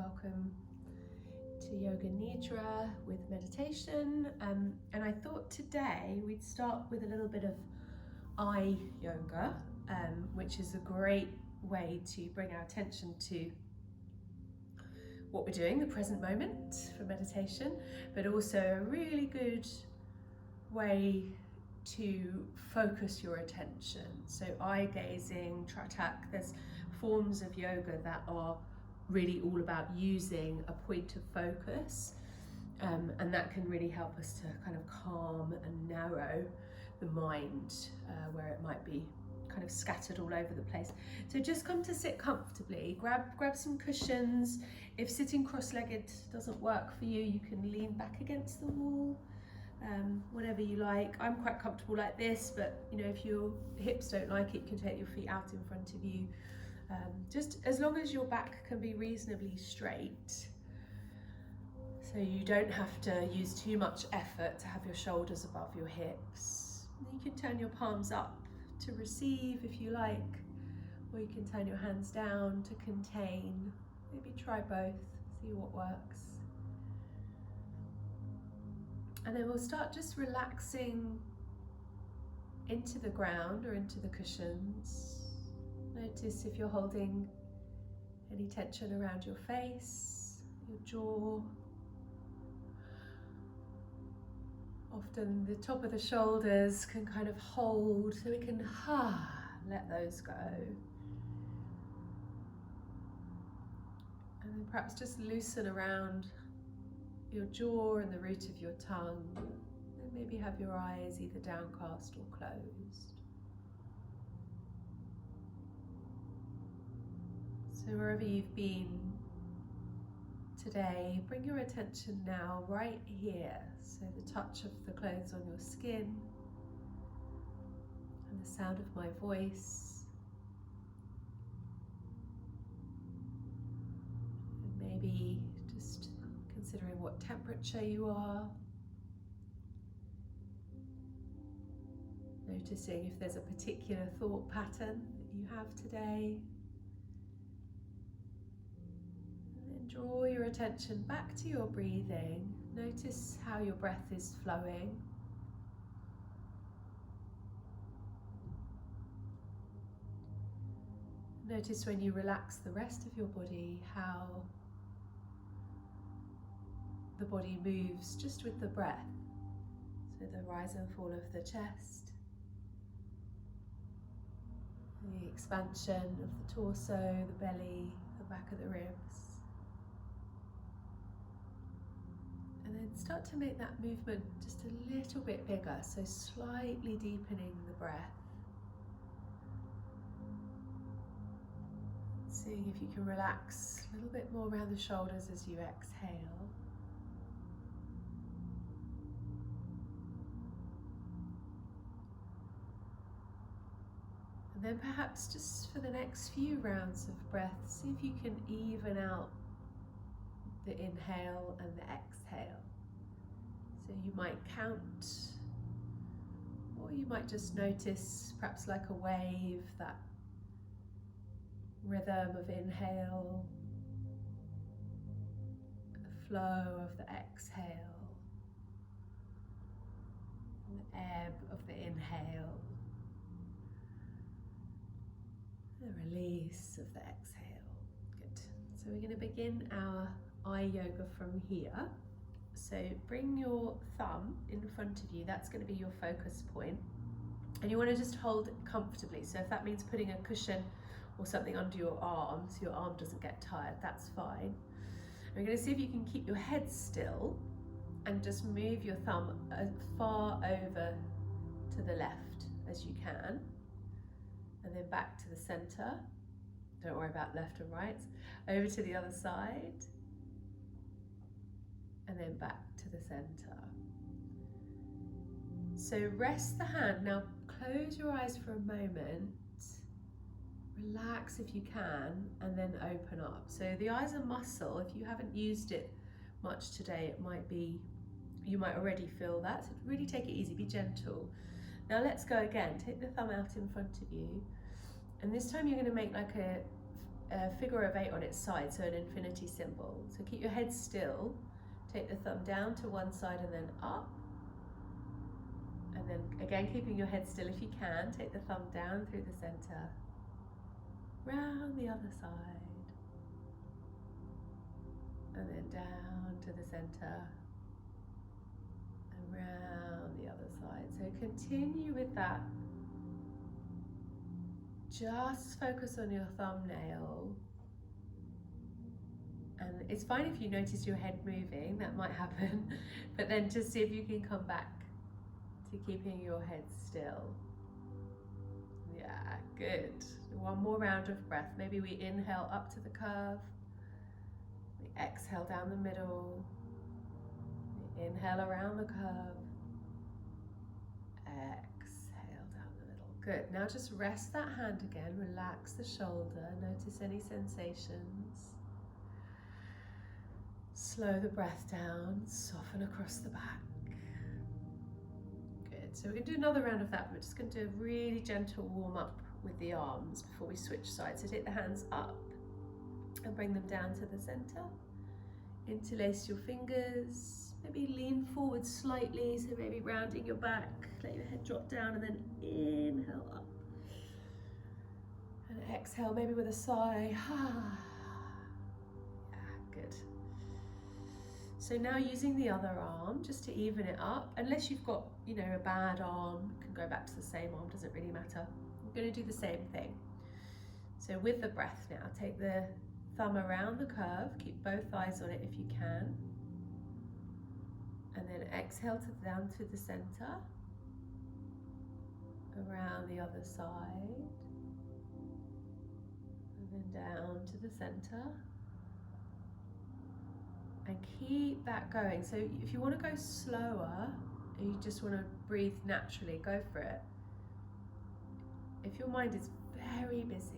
welcome to Yoga Nidra with meditation. And I thought today we'd start with a little bit of eye yoga, which is a great way to bring our attention to what we're doing, the present moment for meditation, but also a really good way to focus your attention. So eye gazing, tratak, there's forms of yoga that are really all about using a point of focus, and that can really help us to kind of calm and narrow the mind where it might be kind of scattered all over the place. So just come to sit comfortably, grab some cushions. If sitting cross-legged doesn't work for you, you can lean back against the wall, whatever you like. I'm quite comfortable like this, but you know, if your hips don't like it, you can take your feet out in front of you. Just as long as your back can be reasonably straight, so you don't have to use too much effort to have your shoulders above your hips. You can turn your palms up to receive if you like, or you can turn your hands down to contain. Maybe try both, see what works. And then we'll start just relaxing into the ground or into the cushions. Notice if you're holding any tension around your face, your jaw. Often the top of the shoulders can kind of hold, so we can let those go. And then perhaps just loosen around your jaw and the root of your tongue. And maybe have your eyes either downcast or closed. So wherever you've been today, bring your attention now right here. So the touch of the clothes on your skin and the sound of my voice. And maybe just considering what temperature you are. Noticing if there's a particular thought pattern that you have today. Draw your attention back to your breathing. Notice how your breath is flowing. Notice when you relax the rest of your body, how the body moves just with the breath. So the rise and fall of the chest, the expansion of the torso, the belly, the back of the ribs. And then start to make that movement just a little bit bigger, so slightly deepening the breath. Seeing if you can relax a little bit more around the shoulders as you exhale. And then perhaps just for the next few rounds of breath, see if you can even out the inhale and the exhale. So you might count, or you might just notice, perhaps like a wave, that rhythm of inhale, the flow of the exhale, and the ebb of the inhale, the release of the exhale. Good. So we're going to begin our eye yoga from here. So bring your thumb in front of you, that's going to be your focus point, and you want to just hold it comfortably. So if that means putting a cushion or something under your arm so your arm doesn't get tired, that's fine. And we're going to see if you can keep your head still and just move your thumb as far over to the left as you can, and then back to the center. Don't worry about left and right. Over to the other side, and then back to the center. So rest the hand. Now close your eyes for a moment, relax if you can, and then open up. So the eye's a muscle. If you haven't used it much today, it might be, you might already feel that. So really take it easy, be gentle. Now let's go again. Take the thumb out in front of you, and this time you're going to make like a figure of 8 on its side, so an infinity symbol. So keep your head still, take the thumb down to one side and then up. And then again, keeping your head still if you can, take the thumb down through the center, round the other side, and then down to the center, and round the other side. So continue with that. Just focus on your thumbnail. And it's fine if you notice your head moving, that might happen, but then just see if you can come back to keeping your head still. Yeah, good. One more round of breath. Maybe we inhale up to the curve, we exhale down the middle, we inhale around the curve, exhale down the middle. Good. Now just rest that hand again, relax the shoulder, notice any sensations. Slow the breath down, soften across the back. Good. So we're going to do another round of that. We're just going to do a really gentle warm up with the arms before we switch sides. So take the hands up and bring them down to the center. Interlace your fingers. Maybe lean forward slightly, so maybe rounding your back. Let your head drop down and then inhale up. And exhale, maybe with a sigh. Yeah, good. So now using the other arm just to even it up, unless you've got, a bad arm, you can go back to the same arm, doesn't really matter. I'm going to do the same thing. So with the breath now, take the thumb around the curve, keep both thighs on it if you can. And then exhale down to the center, around the other side, and then down to the center. And keep that going. So if you want to go slower, and you just want to breathe naturally, go for it. If your mind is very busy,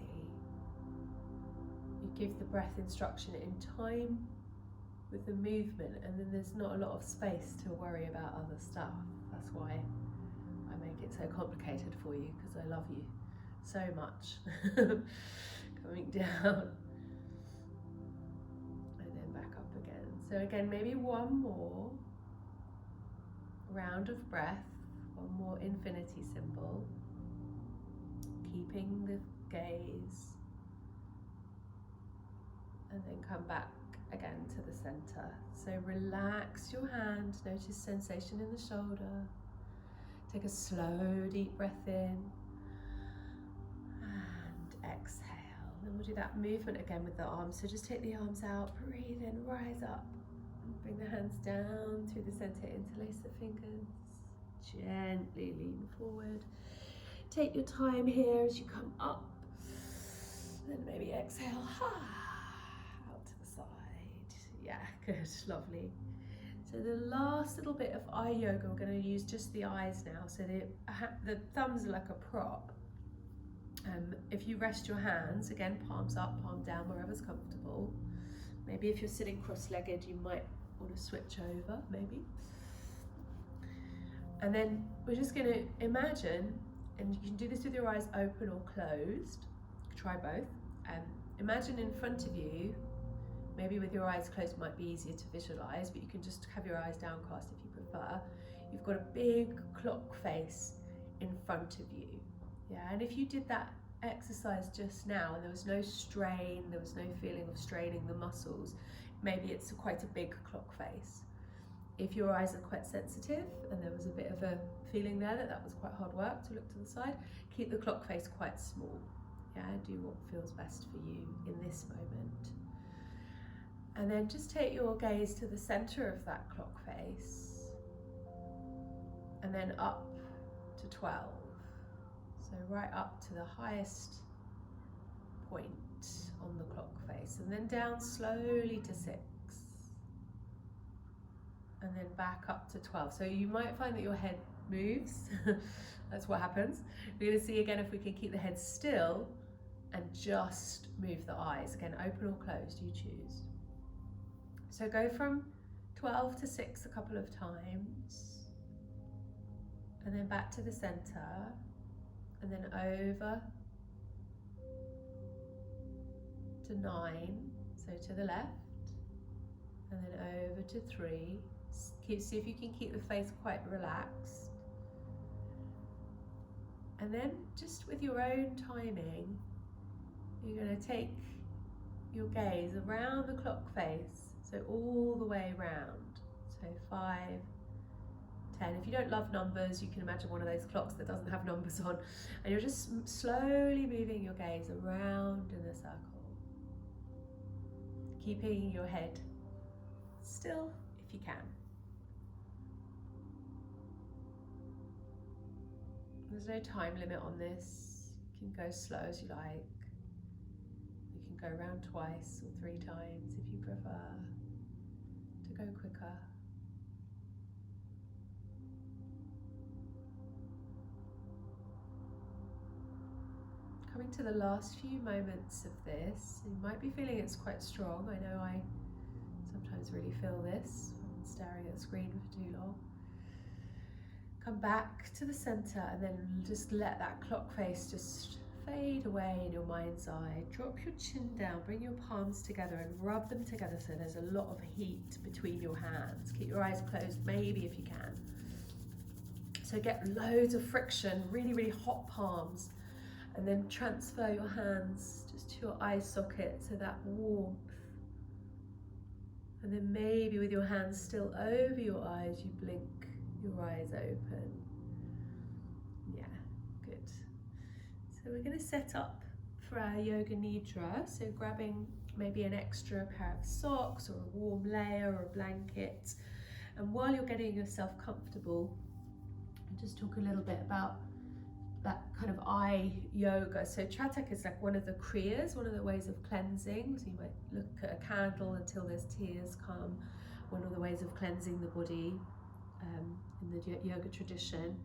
you give the breath instruction in time with the movement, and then there's not a lot of space to worry about other stuff. That's why I make it so complicated for you, because I love you so much. Coming down. So again, maybe one more round of breath, one more infinity symbol, keeping the gaze, and then come back again to the center. So relax your hand, notice sensation in the shoulder, take a slow deep breath in, and exhale. Then we'll do that movement again with the arms. So just take the arms out, breathe in, rise up. Bring the hands down through the center, interlace the fingers, gently lean forward. Take your time here as you come up, then maybe exhale, out to the side. Yeah, good, lovely. So the last little bit of eye yoga, we're going to use just the eyes now. So the thumbs are like a prop. If you rest your hands, again, palms up, palm down, wherever's comfortable. Maybe if you're sitting cross-legged, you might want to switch over, maybe. And then we're just going to imagine, and you can do this with your eyes open or closed, try both. Imagine in front of you, maybe with your eyes closed might be easier to visualize, but you can just have your eyes downcast if you prefer. You've got a big clock face in front of you. Yeah, and if you did that exercise just now and there was no strain, there was no feeling of straining the muscles, maybe it's quite a big clock face. If your eyes are quite sensitive and there was a bit of a feeling there that was quite hard work to look to the side, keep the clock face quite small. Yeah, do what feels best for you in this moment. And then just take your gaze to the center of that clock face and then up to 12. So right up to the highest point on the clock face, and then down slowly to 6, and then back up to 12. So you might find that your head moves. That's what happens. We're going to see again if we can keep the head still and just move the eyes. Again, open or closed, you choose. So go from 12 to 6 a couple of times, and then back to the center, and then over to 9, so to the left, and then over to 3. See if you can keep the face quite relaxed. And then just with your own timing, you're going to take your gaze around the clock face, so all the way round. So 5, 10. If you don't love numbers, you can imagine one of those clocks that doesn't have numbers on, and you're just slowly moving your gaze around in a circle, keeping your head still if you can. There's no time limit on this. You can go slow as you like. You can go around twice or 3 times if you prefer to go quicker. Coming to the last few moments of this, you might be feeling it's quite strong. I know I sometimes really feel this when I'm staring at the screen for too long. Come back to the center and then just let that clock face just fade away in your mind's eye. Drop your chin down, bring your palms together and rub them together so there's a lot of heat between your hands. Keep your eyes closed, maybe if you can. So get loads of friction, really, really hot palms, and then transfer your hands just to your eye socket, so that warmth. And then maybe with your hands still over your eyes, you blink your eyes open. Yeah, good. So we're going to set up for our Yoga Nidra. So grabbing maybe an extra pair of socks or a warm layer or a blanket. And while you're getting yourself comfortable, I'll just talk a little bit about that kind of eye yoga. So Chatak is like one of the kriyas, one of the ways of cleansing. So you might look at a candle until there's tears come, one of the ways of cleansing the body in the yoga tradition.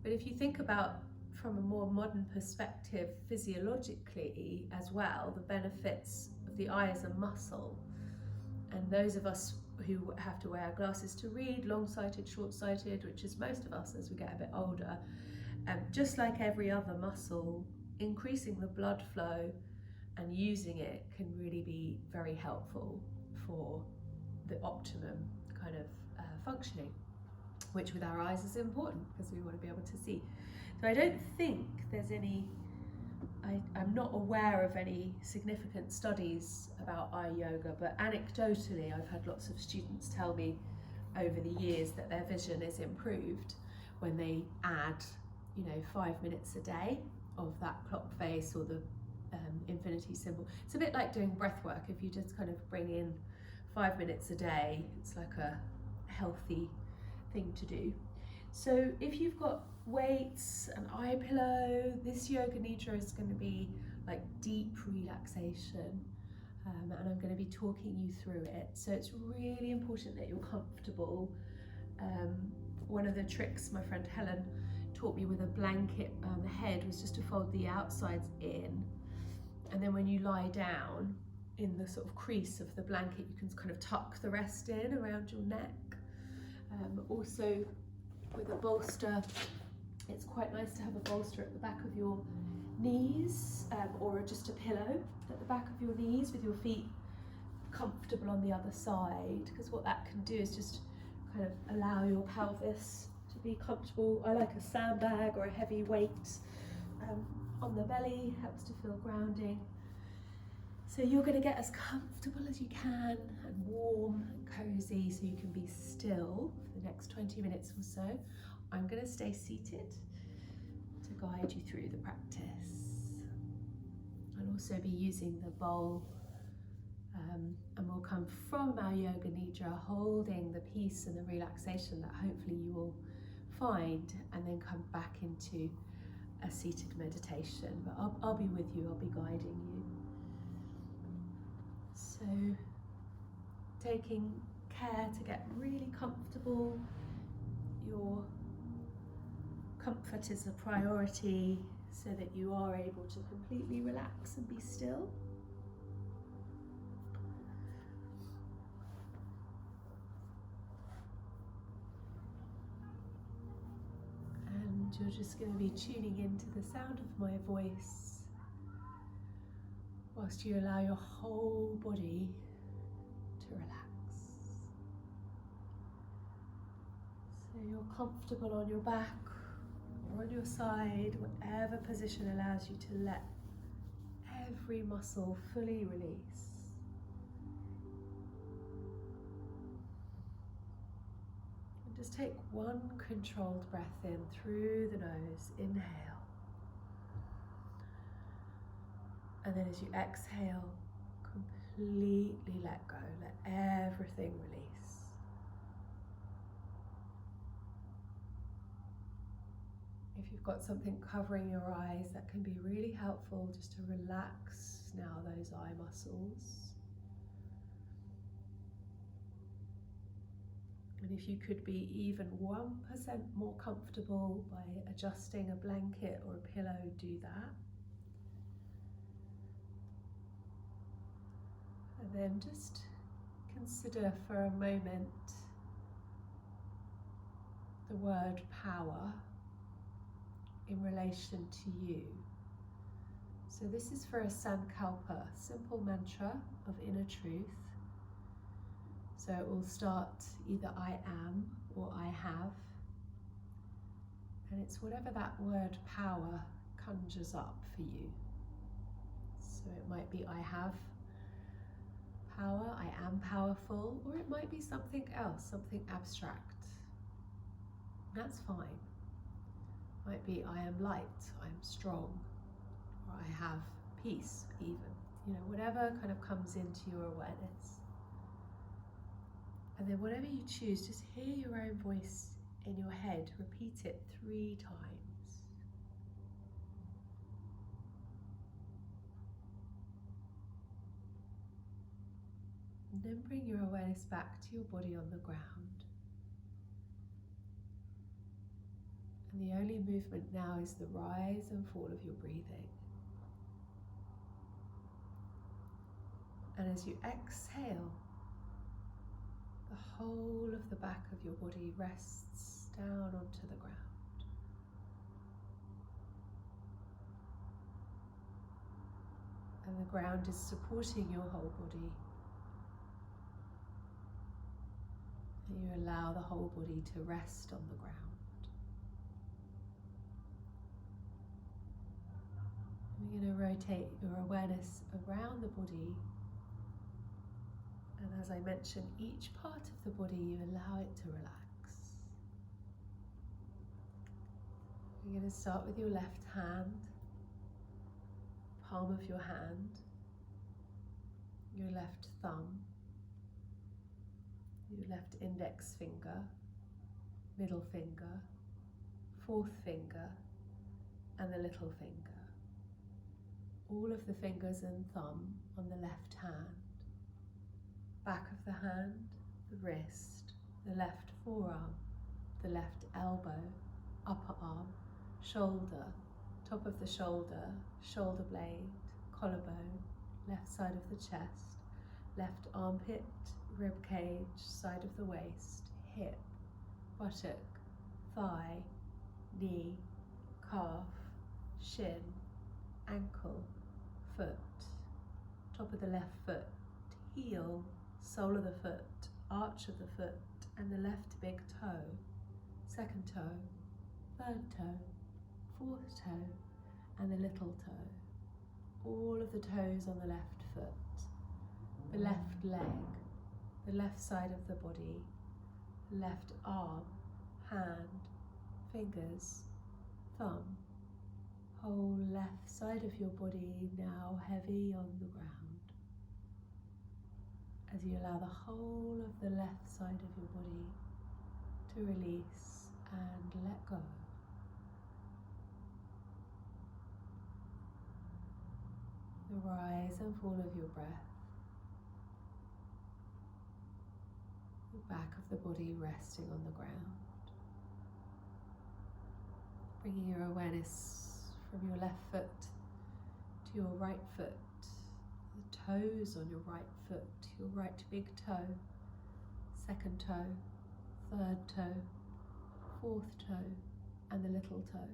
But if you think about from a more modern perspective physiologically as well, the benefits of the eye as a muscle, and those of us who have to wear glasses to read, long-sighted, short-sighted, which is most of us as we get a bit older, just like every other muscle, increasing the blood flow and using it can really be very helpful for the optimum kind of functioning, which with our eyes is important because we want to be able to see. So I don't think there's any, I'm not aware of any significant studies about eye yoga, but anecdotally I've had lots of students tell me over the years that their vision is improved when they add 5 minutes a day of that clock face or the infinity symbol. It's a bit like doing breath work. If you just kind of bring in 5 minutes a day, it's like a healthy thing to do. So if you've got weights, an eye pillow, this Yoga Nidra is going to be like deep relaxation, and I'm going to be talking you through it. So it's really important that you're comfortable. One of the tricks my friend Helen taught me with a blanket on the head was just to fold the outsides in, and then when you lie down in the sort of crease of the blanket, you can kind of tuck the rest in around your neck. Also with a bolster, it's quite nice to have a bolster at the back of your knees, or just a pillow at the back of your knees with your feet comfortable on the other side, because what that can do is just kind of allow your pelvis to be comfortable. I like a sandbag or a heavy weight on the belly, helps to feel grounding. So you're going to get as comfortable as you can and warm and cozy so you can be still for the next 20 minutes or so. I'm going to stay seated to guide you through the practice. I'll also be using the bowl, and we'll come from our Yoga Nidra holding the peace and the relaxation that hopefully you will find, and then come back into a seated meditation. But I'll be with you, I'll be guiding you. So taking care to get really comfortable. Your comfort is a priority so that you are able to completely relax and be still. You're just going to be tuning into the sound of my voice while whilst you allow your whole body to relax. So you're comfortable on your back or on your side, whatever position allows you to let every muscle fully release. And just take one controlled breath in through the nose. Inhale. And then as you exhale, completely let go. Let everything release. If you've got something covering your eyes, that can be really helpful just to relax now those eye muscles. And if you could be even 1% more comfortable by adjusting a blanket or a pillow, do that. And then just consider for a moment the word power in relation to you. So this is for a sankalpa, simple mantra of inner truth. So it will start either I am or I have. And it's whatever that word power conjures up for you. So it might be I have power, I am powerful, or it might be something else, something abstract. That's fine. Might be I am light, I am strong, or I have peace even. Whatever kind of comes into your awareness. And then whatever you choose, just hear your own voice in your head. Repeat it 3 times. And then bring your awareness back to your body on the ground. And the only movement now is the rise and fall of your breathing. And as you exhale, the whole of the back of your body rests down onto the ground. And the ground is supporting your whole body. And you allow the whole body to rest on the ground. We're going to rotate your awareness around the body. And as I mentioned, each part of the body, you allow it to relax. You're going to start with your left hand, palm of your hand, your left thumb, your left index finger, middle finger, 4th finger, and the little finger. All of the fingers and thumb on the left hand. Back of the hand, the wrist, the left forearm, the left elbow, upper arm, shoulder, top of the shoulder, shoulder blade, collarbone, left side of the chest, left armpit, rib cage, side of the waist, hip, buttock, thigh, knee, calf, shin, ankle, foot, top of the left foot, heel, sole of the foot, arch of the foot, and the left big toe, 2nd toe, 3rd toe, 4th toe, and the little toe. All of the toes on the left foot, the left leg, the left side of the body, left arm, hand, fingers, thumb, whole left side of your body now heavy on the ground. As you allow the whole of the left side of your body to release and let go. The rise and fall of your breath. The back of the body resting on the ground. Bringing your awareness from your left foot to your right foot. The toes on your right foot, your right big toe, 2nd toe, 3rd toe, 4th toe, and the little toe.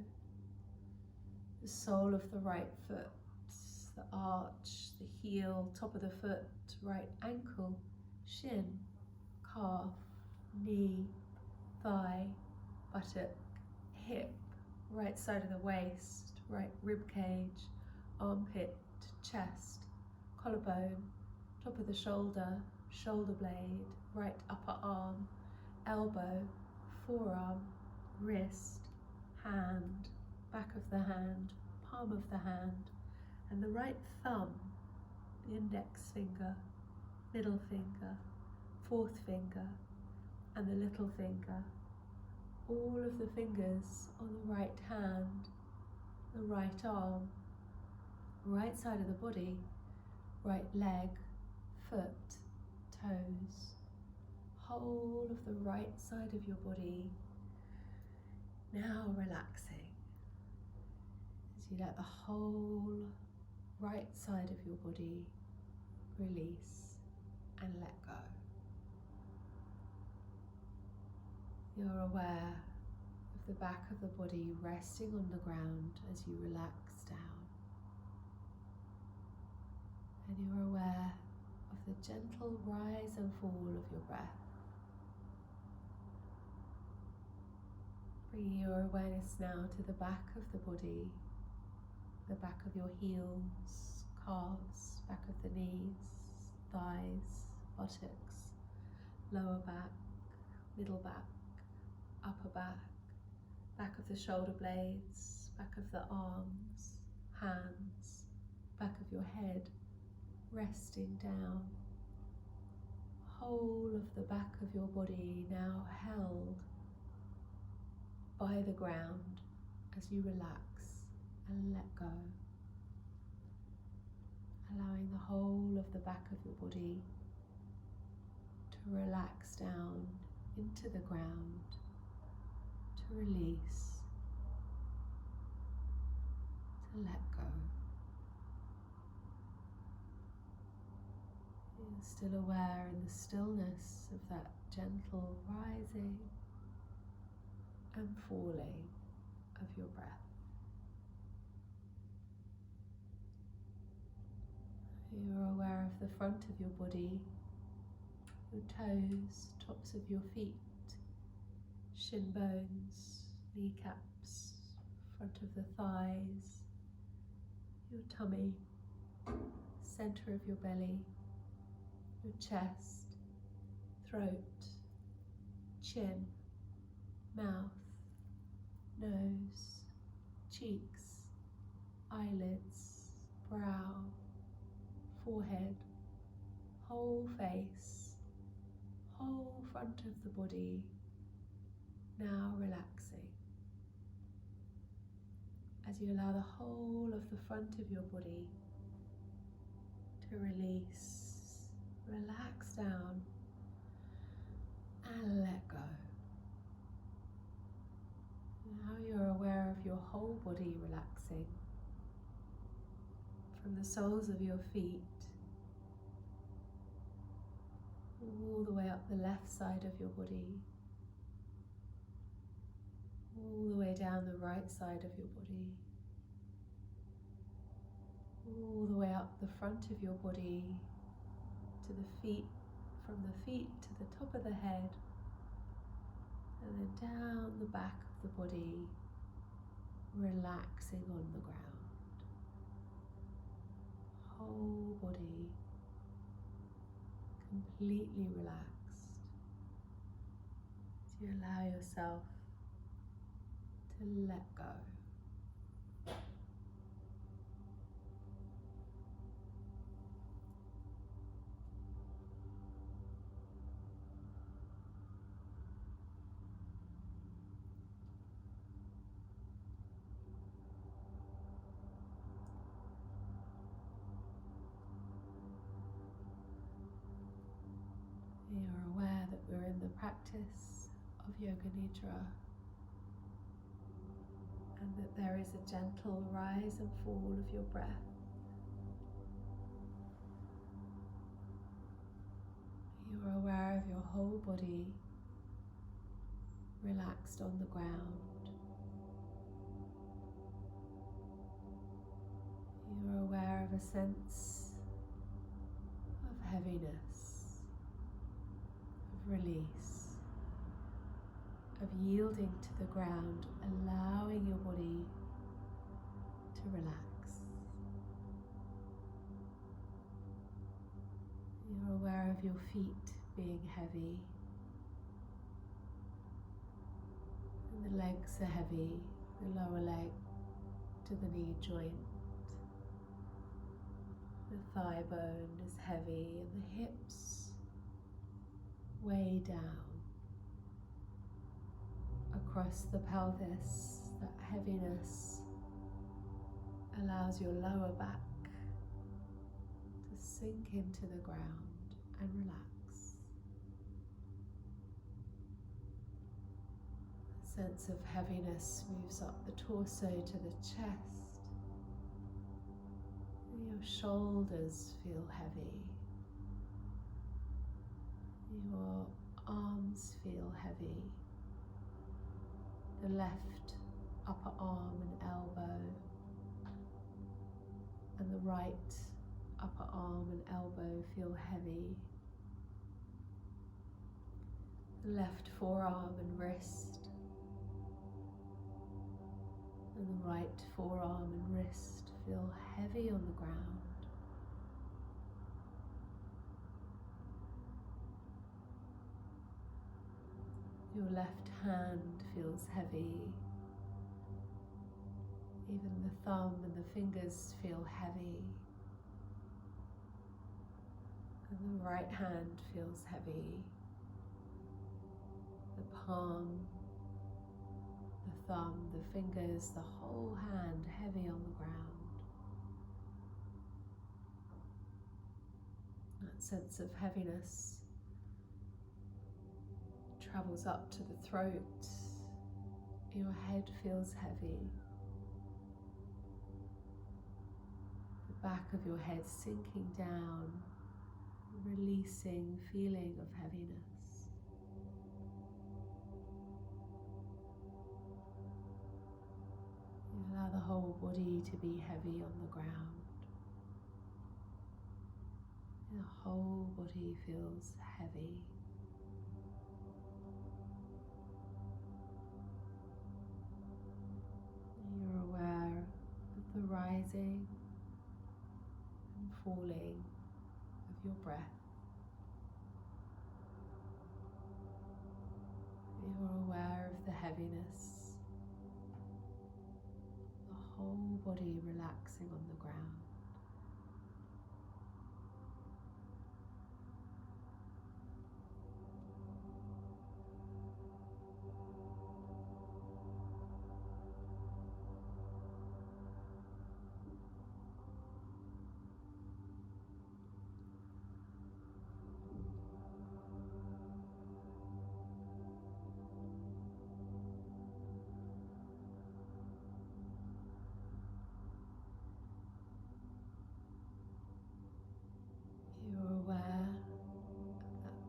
The sole of the right foot, the arch, the heel, top of the foot, right ankle, shin, calf, knee, thigh, buttock, hip, right side of the waist, right rib cage, armpit, chest, collarbone, top of the shoulder, shoulder blade, right upper arm, elbow, forearm, wrist, hand, back of the hand, palm of the hand, and the right thumb, the index finger, middle finger, fourth finger, and the little finger. All of the fingers on the right hand, the right arm, right side of the body, right leg, foot, toes, whole of the right side of your body, now relaxing as you let the whole right side of your body release and let go. You're aware of the back of the body resting on the ground as you relax down. And you're aware of the gentle rise and fall of your breath. Bringing your awareness now to the back of the body, the back of your heels, calves, back of the knees, thighs, buttocks, lower back, middle back, upper back, back of the shoulder blades, back of the arms, hands, back of your head, resting down. Whole of the back of your body now held by the ground as you relax and let go. Allowing the whole of the back of your body to relax down into the ground, to release, to let go. You're still aware in the stillness of that gentle rising and falling of your breath. You're aware of the front of your body, your toes, tops of your feet, shin bones, kneecaps, front of the thighs, your tummy, center of your belly, your chest, throat, chin, mouth, nose, cheeks, eyelids, brow, forehead, whole face, whole front of the body, now relaxing. As you allow the whole of the front of your body to release, relax down and let go. Now you're aware of your whole body relaxing, from the soles of your feet all the way up the left side of your body, all the way down the right side of your body, all the way up the front of your body to the feet, from the feet to the top of the head, and then down the back of the body, relaxing on the ground. Whole body completely relaxed as you allow yourself to let go. You're aware that we're in the practice of Yoga Nidra, and that there is a gentle rise and fall of your breath. You are aware of your whole body relaxed on the ground. You're aware of a sense of heaviness, of release, of yielding to the ground, allowing your body to relax. You're aware of your feet being heavy, and the legs are heavy, the lower leg to the knee joint. The thigh bone is heavy and the hips way down across the pelvis. That heaviness allows your lower back to sink into the ground and relax. A sense of heaviness moves up the torso to the chest. Your shoulders feel heavy. Your arms feel heavy. The left upper arm and elbow, and the right upper arm and elbow feel heavy. The left forearm and wrist, and the right forearm and wrist feel heavy on the ground. Your left hand feels heavy. Even the thumb and the fingers feel heavy. And the right hand feels heavy. The palm, the thumb, the fingers, the whole hand heavy on the ground. That sense of heaviness travels up to the throat. Your head feels heavy. The back of your head sinking down, releasing feeling of heaviness. You allow the whole body to be heavy on the ground. The whole body feels heavy. You're aware of the rising and falling of your breath. You're aware of the heaviness, the whole body relaxing on the ground.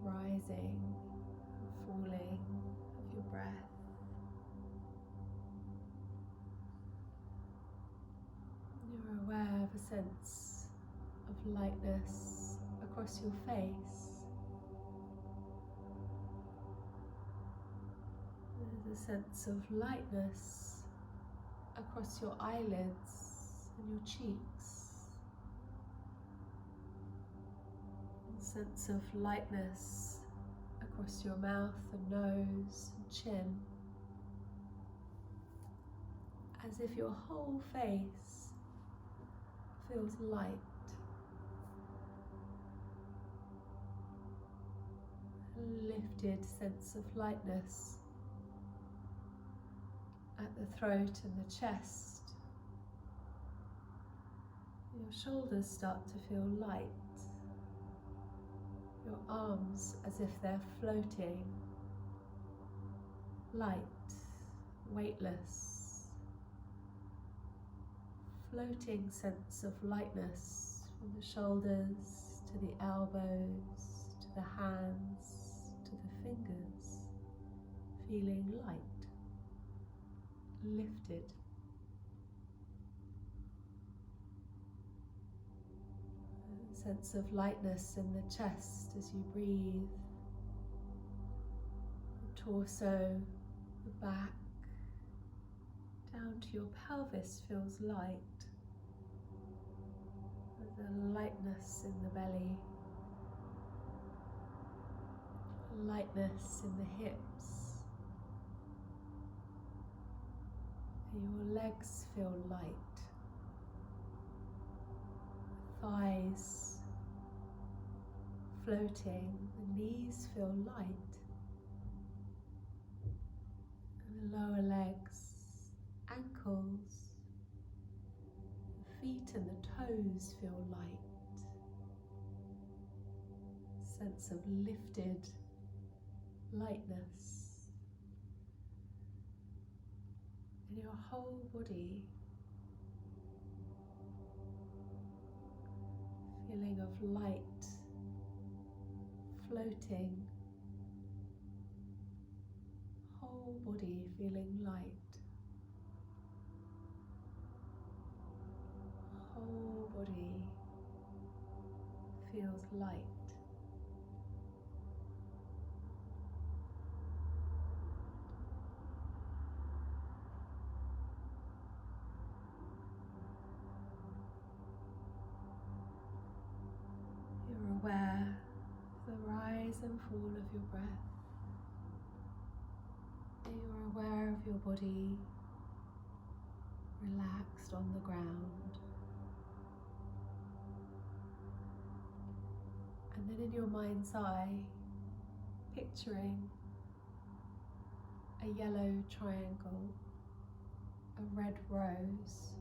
Rising and falling of your breath. You're aware of a sense of lightness across your face. There's a sense of lightness across your eyelids and your cheeks. A sense of lightness across your mouth and nose and chin, as if your whole face feels light. A lifted sense of lightness at the throat and the chest. Your shoulders start to feel light. Your arms as if they're floating, light, weightless. Floating sense of lightness from the shoulders to the elbows, to the hands, to the fingers, feeling light, lifted. sense of lightness in the chest as you breathe. The torso, the back, down to your pelvis feels light. There's a lightness in the belly, lightness in the hips, and your legs feel light. Thighs floating, the knees feel light, and the lower legs, ankles, the feet and the toes feel light. Sense of lifted lightness, and your whole body feeling of light floating, whole body feeling light, whole body feels light. You're aware of the rise and fall of your breath. You're aware of your body relaxed on the ground. And then in your mind's eye, picturing a yellow triangle, a red rose,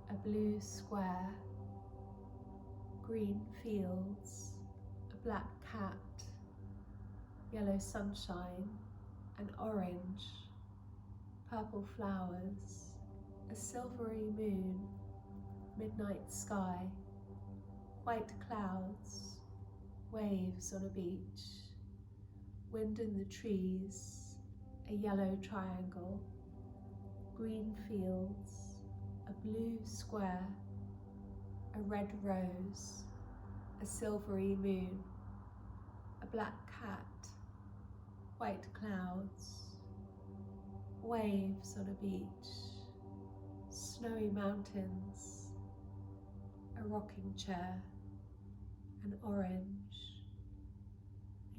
a blue square, green fields, a black cat, yellow sunshine, an orange, purple flowers, a silvery moon, midnight sky, white clouds, waves on a beach, wind in the trees, a yellow triangle, green fields, a blue square, a red rose, a silvery moon, a black cat, white clouds, waves on a beach, snowy mountains, a rocking chair, an orange,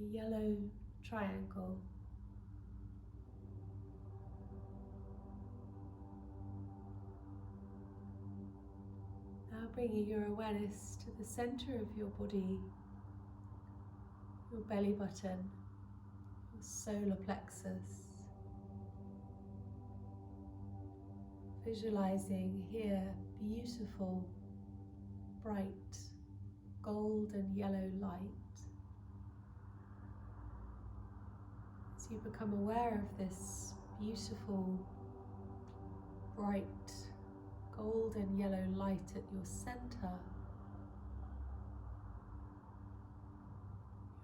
a yellow triangle, now bringing your awareness to the center of your body, your belly button, your solar plexus. Visualizing here beautiful, bright, gold and yellow light. As you become aware of this beautiful, bright, gold and yellow light at your center,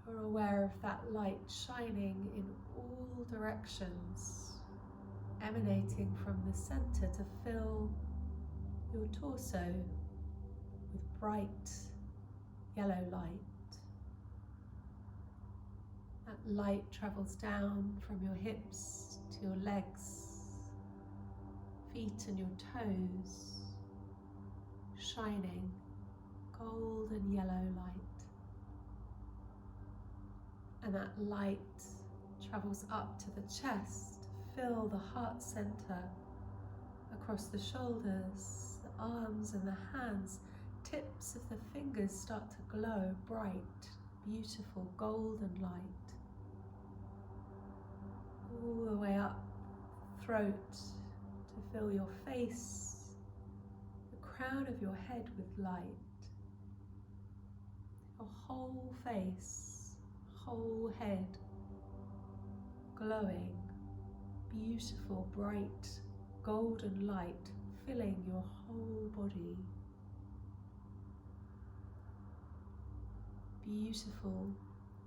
you're aware of that light shining in all directions, emanating from the center to fill your torso with bright yellow light. That light travels down from your hips to your legs, feet and your toes, shining gold and yellow light. And that light travels up to the chest, fill the heart center, across the shoulders, the arms and the hands. Tips of the fingers start to glow bright, beautiful golden light. All the way up, throat, to fill your face, the crown of your head with light. Your whole face, whole head, glowing, beautiful, bright, golden light filling your whole body. Beautiful,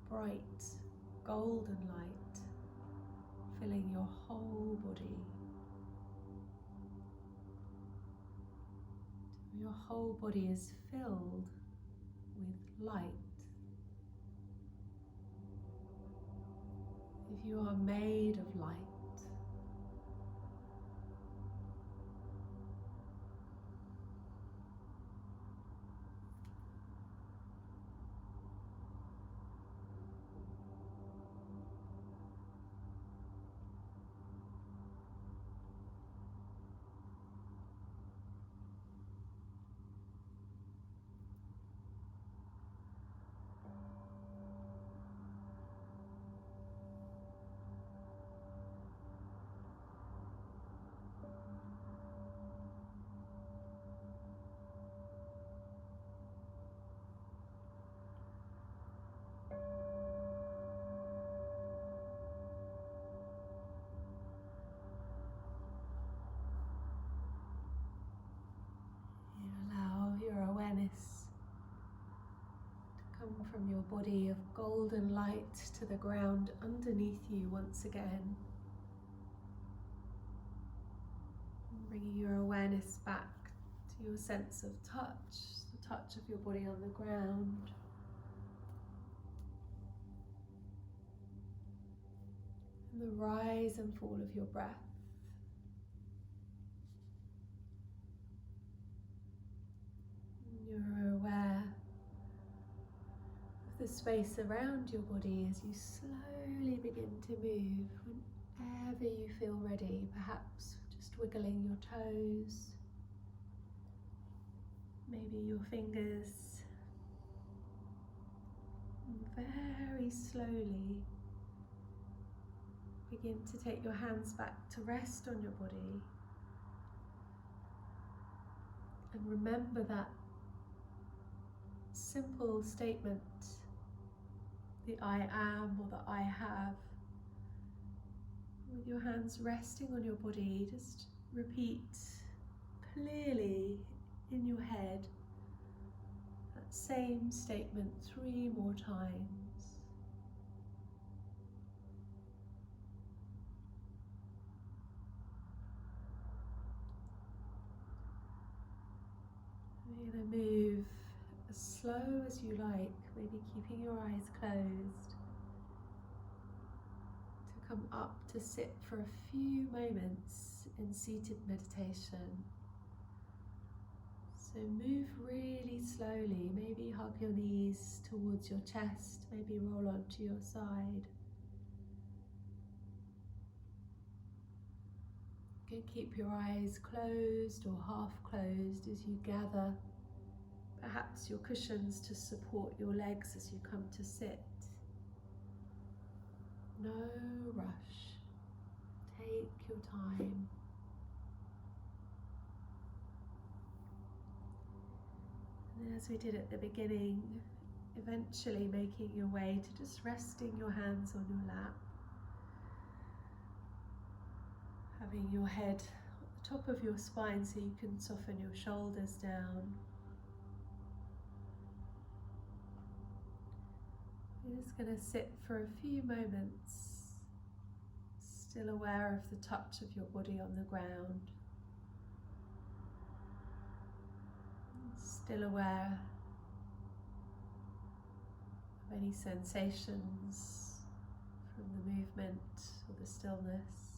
bright, golden light filling your whole body. Your whole body is filled with light. If you are made of light, you allow your awareness to come from your body of golden light to the ground underneath you once again. Bringing your awareness back to your sense of touch, the touch of your body on the ground. And the rise and fall of your breath. You're aware of the space around your body as you slowly begin to move. Whenever you feel ready, perhaps just wiggling your toes, maybe your fingers. And very slowly begin to take your hands back to rest on your body. And remember that simple statement, the I am or the I have. With your hands resting on your body, just repeat clearly in your head that same statement 3 more times. You're going to move as slow as you like, maybe keeping your eyes closed, to come up to sit for a few moments in seated meditation. So move really slowly, maybe hug your knees towards your chest, maybe roll onto your side. You can keep your eyes closed or half closed as you gather perhaps your cushions to support your legs as you come to sit. No rush. Take your time. And as we did at the beginning, eventually making your way to just resting your hands on your lap. Having your head at the top of your spine so you can soften your shoulders down. You're just going to sit for a few moments, still aware of the touch of your body on the ground. Still aware of any sensations from the movement or the stillness.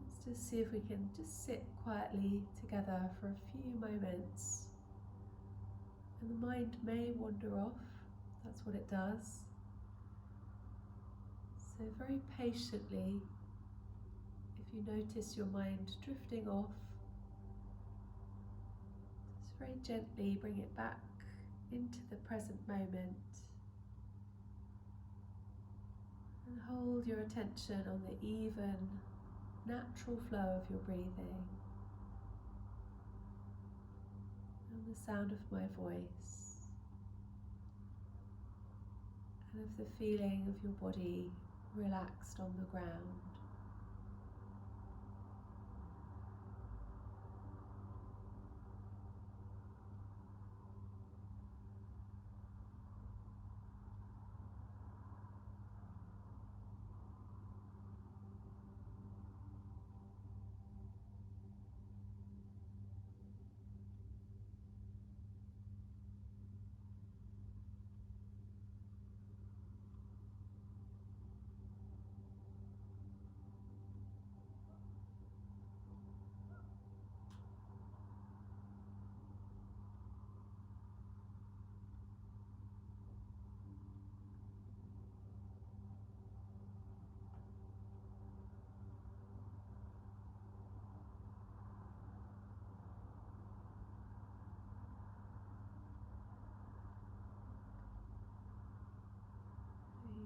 Let's just see if we can just sit quietly together for a few moments. And the mind may wander off, that's what it does. So very patiently, if you notice your mind drifting off, just very gently bring it back into the present moment. And hold your attention on the even, natural flow of your breathing. And the sound of my voice. And of the feeling of your body relaxed on the ground.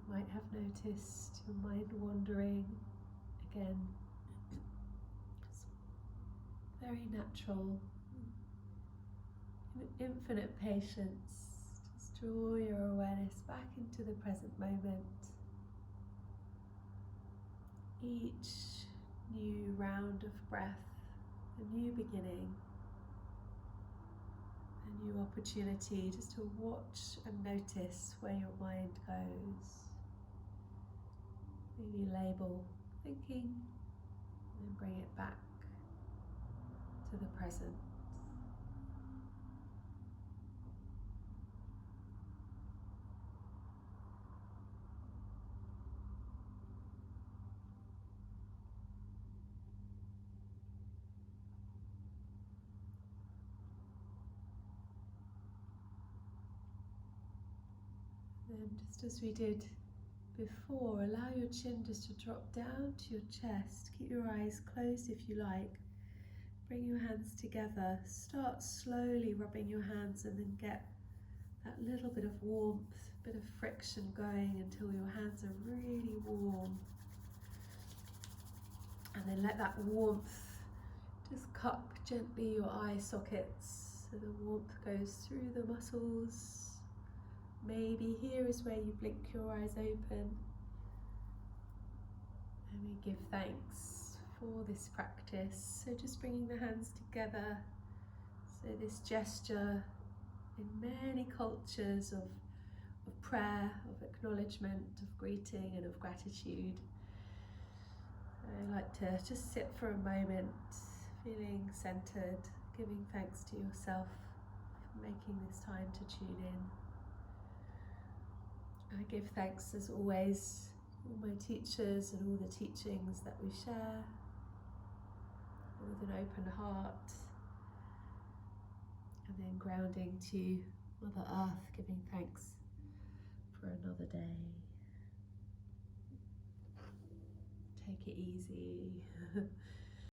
might have noticed your mind wandering again. It's very natural. With infinite patience, just draw your awareness back into the present moment. Each new round of breath, a new beginning, a new opportunity just to watch and notice where your mind goes. Maybe label thinking and then bring it back to the present. And just as we did before, allow your chin just to drop down to your chest. Keep your eyes closed if you like. Bring your hands together. Start slowly rubbing your hands and then get that little bit of warmth, bit of friction going until your hands are really warm. And then let that warmth just cup gently your eye sockets so the warmth goes through the muscles. Maybe here is where you blink your eyes open. And we give thanks for this practice. So just bringing the hands together. So this gesture in many cultures of prayer, of acknowledgement, of greeting and of gratitude. I like to just sit for a moment, feeling centered, giving thanks to yourself for making this time to tune in. I give thanks as always to all my teachers and all the teachings that we share with an open heart, and then grounding to Mother Earth, giving thanks for another day. Take it easy.